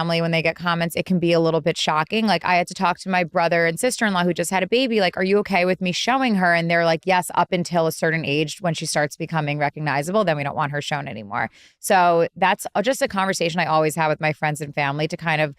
family, when they get comments, it can be a little bit shocking. Like I had to talk to my brother and sister-in-law who just had a baby. Like, are you okay with me showing her? And they're like, yes, up until a certain age, when she starts becoming recognizable, then we don't want her shown anymore. So that's just a conversation I always have with my friends and family to kind of,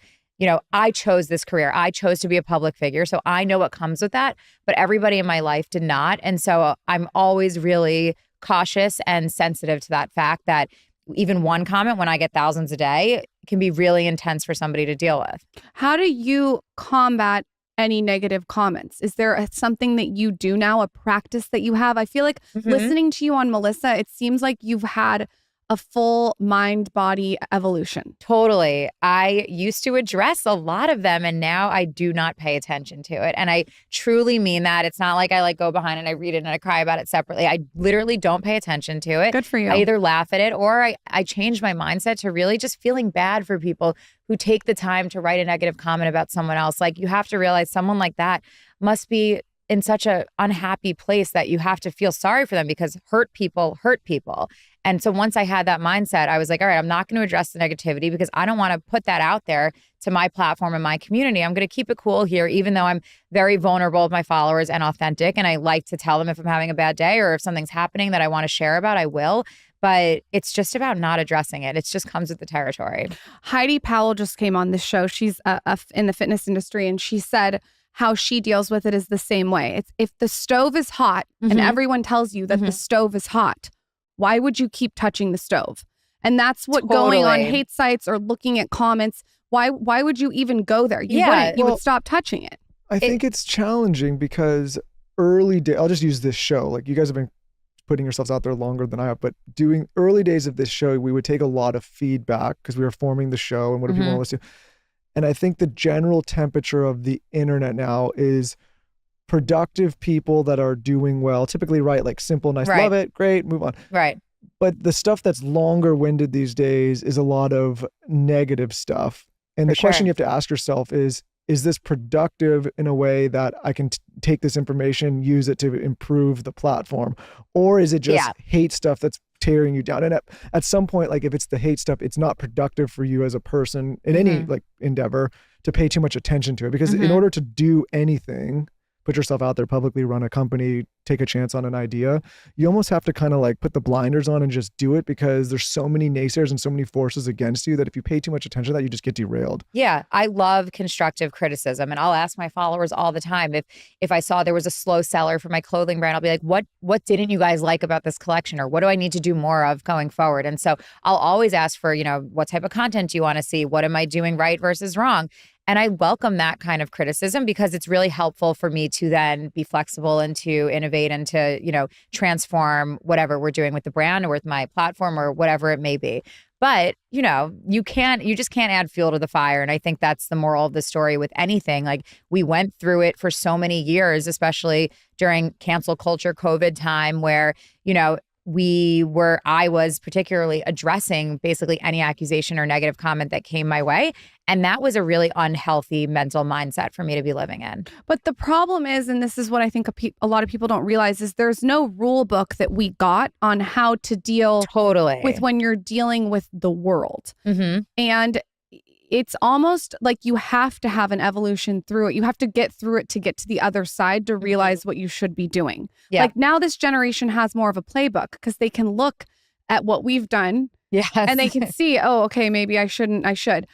I chose this career. I chose to be a public figure. So I know what comes with that, but everybody in my life did not. And so I'm always really cautious and sensitive to that fact that even one comment, when I get thousands a day, can be really intense for somebody to deal with. How do you combat any negative comments? Is there something that you do now, a practice that you have? I feel like listening to you on Melissa, it seems like you've had a full mind-body evolution. Totally. I used to address a lot of them, and now I do not pay attention to it. And I truly mean that. It's not like I go behind and I read it and I cry about it separately. I literally don't pay attention to it. Good for you. I either laugh at it or I change my mindset to really just feeling bad for people who take the time to write a negative comment about someone else. Like, you have to realize someone like that must be in such an unhappy place that you have to feel sorry for them, because hurt people hurt people. And so once I had that mindset, I was like, all right, I'm not going to address the negativity because I don't want to put that out there to my platform and my community. I'm going to keep it cool here, even though I'm very vulnerable with my followers and authentic. And I like to tell them if I'm having a bad day or if something's happening that I want to share about, I will. But it's just about not addressing it. It just comes with the territory. Heidi Powell just came on this show. She's in the fitness industry, and she said how she deals with it is the same way. It's if the stove is hot and everyone tells you that the stove is hot, why would you keep touching the stove? And that's what going on hate sites or looking at comments, why would you even go there? You wouldn't. You would stop touching it. I think it's challenging because I'll just use this show. Like, you guys have been putting yourselves out there longer than I have, but doing early days of this show, we would take a lot of feedback because we were forming the show and what do people want to listen to. And I think the general temperature of the internet now is productive people that are doing well, typically write like simple, nice, love it, great, move on. Right. But the stuff that's longer winded these days is a lot of negative stuff. And the question you have to ask yourself is this productive in a way that I can take this information, use it to improve the platform? Or is it just hate stuff that's tearing you down? And at some point, like, if it's the hate stuff, it's not productive for you as a person in any like endeavor to pay too much attention to it. Because in order to do anything, put yourself out there publicly, run a company, take a chance on an idea, you almost have to kind of like put the blinders on and just do it, because there's so many naysayers and so many forces against you that if you pay too much attention to that, you just get derailed. Yeah, I love constructive criticism, and I'll ask my followers all the time if I saw there was a slow seller for my clothing brand, I'll be like, what didn't you guys like about this collection, or what do I need to do more of going forward? And so I'll always ask for, what type of content do you want to see? What am I doing right versus wrong? And I welcome that kind of criticism because it's really helpful for me to then be flexible and to innovate and to, transform whatever we're doing with the brand or with my platform or whatever it may be. But, you just can't add fuel to the fire. And I think that's the moral of the story with anything. Like, we went through it for so many years, especially during cancel culture COVID time where, I was particularly addressing basically any accusation or negative comment that came my way. And that was a really unhealthy mental mindset for me to be living in. But the problem is, and this is what I think a lot of people don't realize, is there's no rule book that we got on how to deal with when you're dealing with the world. And it's almost like you have to have an evolution through it. You have to get through it to get to the other side to realize what you should be doing. Yeah. Like, now this generation has more of a playbook because they can look at what we've done and they can see, oh, okay, maybe I shouldn't, I should.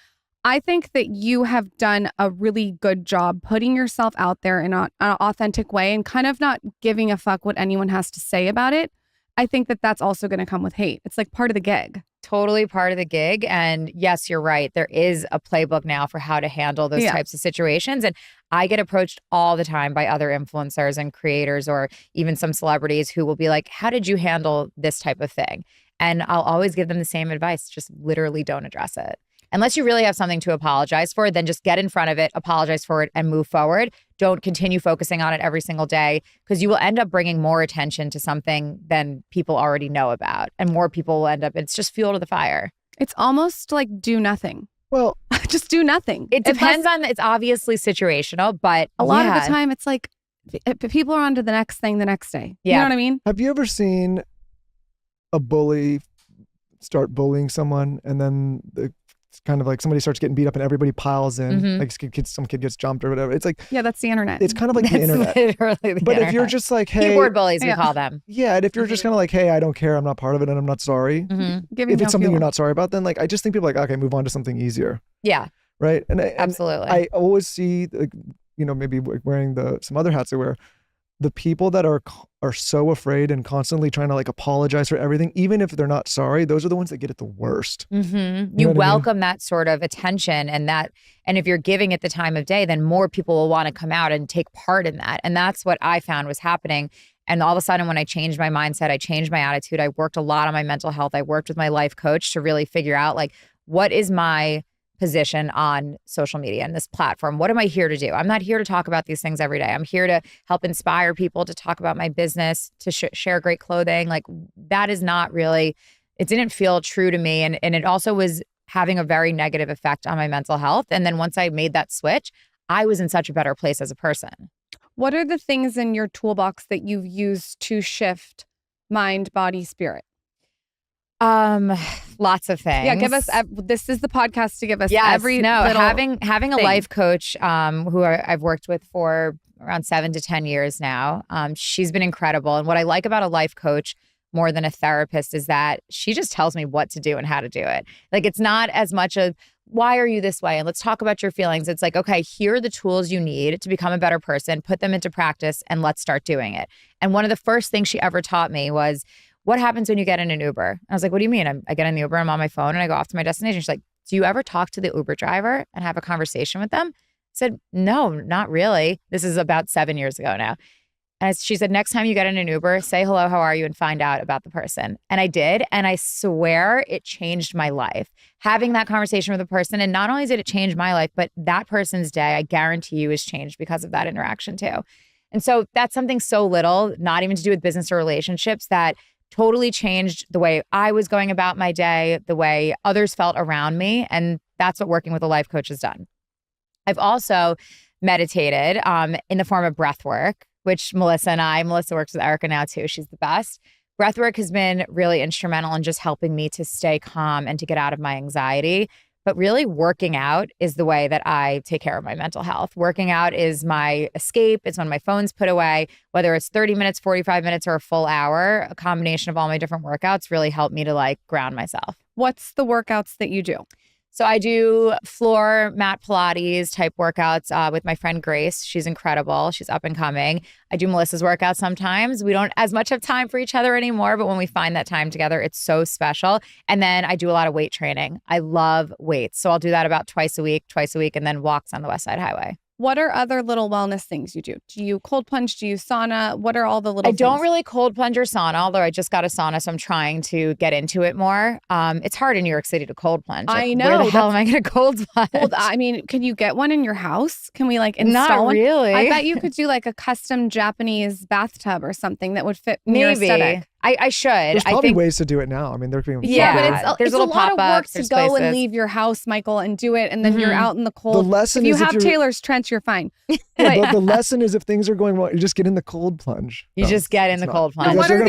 I think that you have done a really good job putting yourself out there in an authentic way and kind of not giving a fuck what anyone has to say about it. I think that that's also going to come with hate. It's like part of the gig. Totally part of the gig. And yes, you're right. There is a playbook now for how to handle those types of situations. And I get approached all the time by other influencers and creators or even some celebrities who will be like, how did you handle this type of thing? And I'll always give them the same advice. Just literally don't address it. Unless you really have something to apologize for, then just get in front of it, apologize for it, and move forward. Don't continue focusing on it every single day, because you will end up bringing more attention to something than people already know about. And more people will end up, it's just fuel to the fire. It's almost like do nothing. Well, just do nothing. It depends on, it's obviously situational, but a lot of the time it's like people are on to the next thing the next day. You know what I mean? Have you ever seen a bully start bullying someone and then the it's kind of like somebody starts getting beat up and everybody piles in, like some kid gets jumped or whatever. It's like, yeah, that's the internet. It's kind of like the internet. But if you're just like, hey, keyboard bullies, we call them. Yeah. And if you're just kind of like, hey, I don't care, I'm not part of it, and I'm not sorry. If it's something you're not sorry about, then like, I just think people are like, okay, move on to something easier. Yeah. Right. And absolutely. I always see, like, maybe wearing some other hats I wear, the people that are so afraid and constantly trying to like apologize for everything, even if they're not sorry, those are the ones that get it the worst. You welcome that sort of attention and if you're giving it the time of day, then more people will want to come out and take part in that. And that's what I found was happening. And all of a sudden, when I changed my mindset, I changed my attitude, I worked a lot on my mental health. I worked with my life coach to really figure out like, what is my position on social media and this platform? What am I here to do? I'm not here to talk about these things every day. I'm here to help inspire people to talk about my business, to share great clothing. Like that is not really, it didn't feel true to me. And it also was having a very negative effect on my mental health. And then once I made that switch, I was in such a better place as a person. What are the things in your toolbox that you've used to shift mind, body, spirit? Lots of things. Yeah, give us. This is the podcast to give us every. No, little having a life coach, who I've worked with for around 7 to 10 years now. She's been incredible, and what I like about a life coach more than a therapist is that she just tells me what to do and how to do it. Like it's not as much of why are you this way and let's talk about your feelings. It's like, okay, here are the tools you need to become a better person. Put them into practice, and let's start doing it. And one of the first things she ever taught me was, what happens when you get in an Uber? And I was like, what do you mean? I get in the Uber, I'm on my phone and I go off to my destination. She's like, do you ever talk to the Uber driver and have a conversation with them? I said, no, not really. This is about 7 years ago now. And she said, next time you get in an Uber, say hello, how are you? And find out about the person. And I did. And I swear it changed my life. Having that conversation with a person. And not only did it change my life, but that person's day, I guarantee you, is changed because of that interaction too. And so that's something so little, not even to do with business or relationships, that totally changed the way I was going about my day, the way others felt around me. And that's what working with a life coach has done. I've also meditated in the form of breath work, which Melissa works with Erica now too. She's the best. Breath work has been really instrumental in just helping me to stay calm and to get out of my anxiety. But really working out is the way that I take care of my mental health. Working out is my escape. It's when my phone's put away, whether it's 30 minutes, 45 minutes, or a full hour. A combination of all my different workouts really help me to like ground myself. What's the workouts that you do? So I do floor mat Pilates type workouts with my friend Grace. She's incredible. She's up and coming. I do Melissa's workouts sometimes. We don't as much have time for each other anymore, but when we find that time together, it's so special. And then I do a lot of weight training. I love weights. So I'll do that about twice a week, and then walks on the West Side Highway. What are other little wellness things you do? Do you cold plunge? Do you sauna? What are all the little things? I don't really cold plunge or sauna, although I just got a sauna, so I'm trying to get into it more. It's hard in New York City to cold plunge. Like, I know. Where the hell am I going to cold plunge? Well, I mean, can you get one in your house? Can we like install one? Not really. I bet you could do like a custom Japanese bathtub or something that would fit your aesthetic. I should. There's probably ways to do it now. I mean, there can be but it's a lot of work to go and leave your house, Michael, and do it, and then you're out in the cold. The lesson if you is have Taylor's trench, you're fine. The lesson is if things are going well, you just get in the cold plunge. You just get in the cold plunge. What are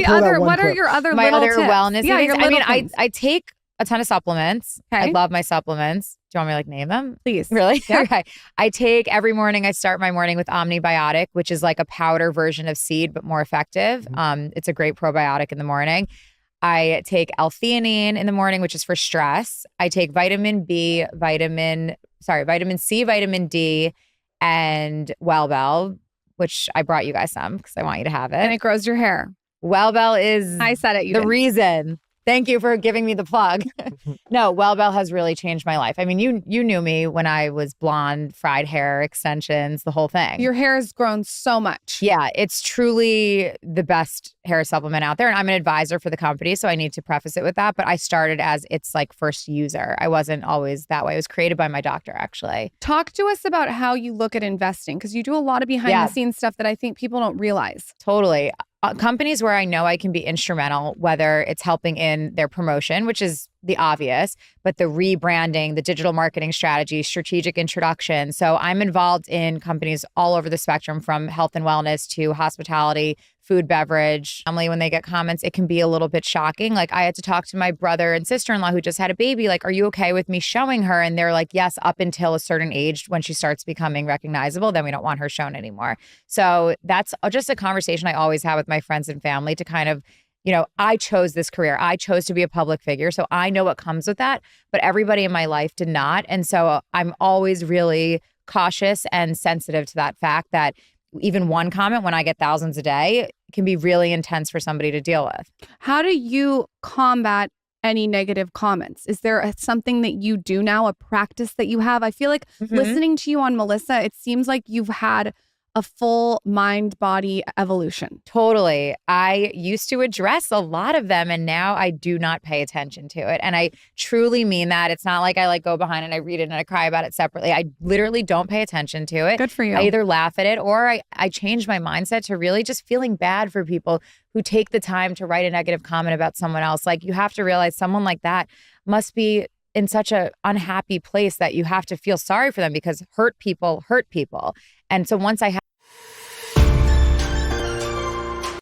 your other my little other tips? wellness? Yeah, things? I mean, I take a ton of supplements. Okay. I love my supplements. Do you want me to like name them? Please. Really? Yeah. Okay. I take every morning, I start my morning with Omnibiotic, which is like a powder version of seed, but more effective. It's a great probiotic in the morning. I take L-theanine in the morning, which is for stress. I take vitamin C, vitamin D, and Wellbell, which I brought you guys some because I want you to have it. And it grows your hair. Wellbell is I said it. The reason. Thank you for giving me the plug. No, Wellbell has really changed my life. I mean, you knew me when I was blonde, fried hair, extensions, the whole thing. Your hair has grown so much. Yeah, it's truly the best hair supplement out there. And I'm an advisor for the company, so I need to preface it with that. But I started as its like first user. I wasn't always that way. It was created by my doctor, actually. Talk to us about how you look at investing, because you do a lot of behind the scenes stuff that I think people don't realize. Totally. Companies where I know I can be instrumental, whether it's helping in their promotion, which is the obvious, but the rebranding, the digital marketing strategy, strategic introduction. So I'm involved in companies all over the spectrum, from health and wellness to hospitality, food, beverage, family, when they get comments, it can be a little bit shocking. Like I had to talk to my brother and sister-in-law who just had a baby. Like, are you okay with me showing her? And they're like, yes, up until a certain age, when she starts becoming recognizable, then we don't want her shown anymore. So that's just a conversation I always have with my friends and family to kind of, I chose this career. I chose to be a public figure. So I know what comes with that, but everybody in my life did not. And so I'm always really cautious and sensitive to that fact that even one comment, when I get thousands a day, can be really intense for somebody to deal with. How do you combat any negative comments? Is there something that you do now, a practice that you have? I feel like listening to you on Melissa, it seems like you've had a full mind-body evolution. Totally. I used to address a lot of them, and now I do not pay attention to it. And I truly mean that. It's not like I go behind and I read it and I cry about it separately. I literally don't pay attention to it. Good for you. I either laugh at it or I change my mindset to really just feeling bad for people who take the time to write a negative comment about someone else. Like, you have to realize someone like that must be in such an unhappy place that you have to feel sorry for them, because hurt people hurt people. And so once I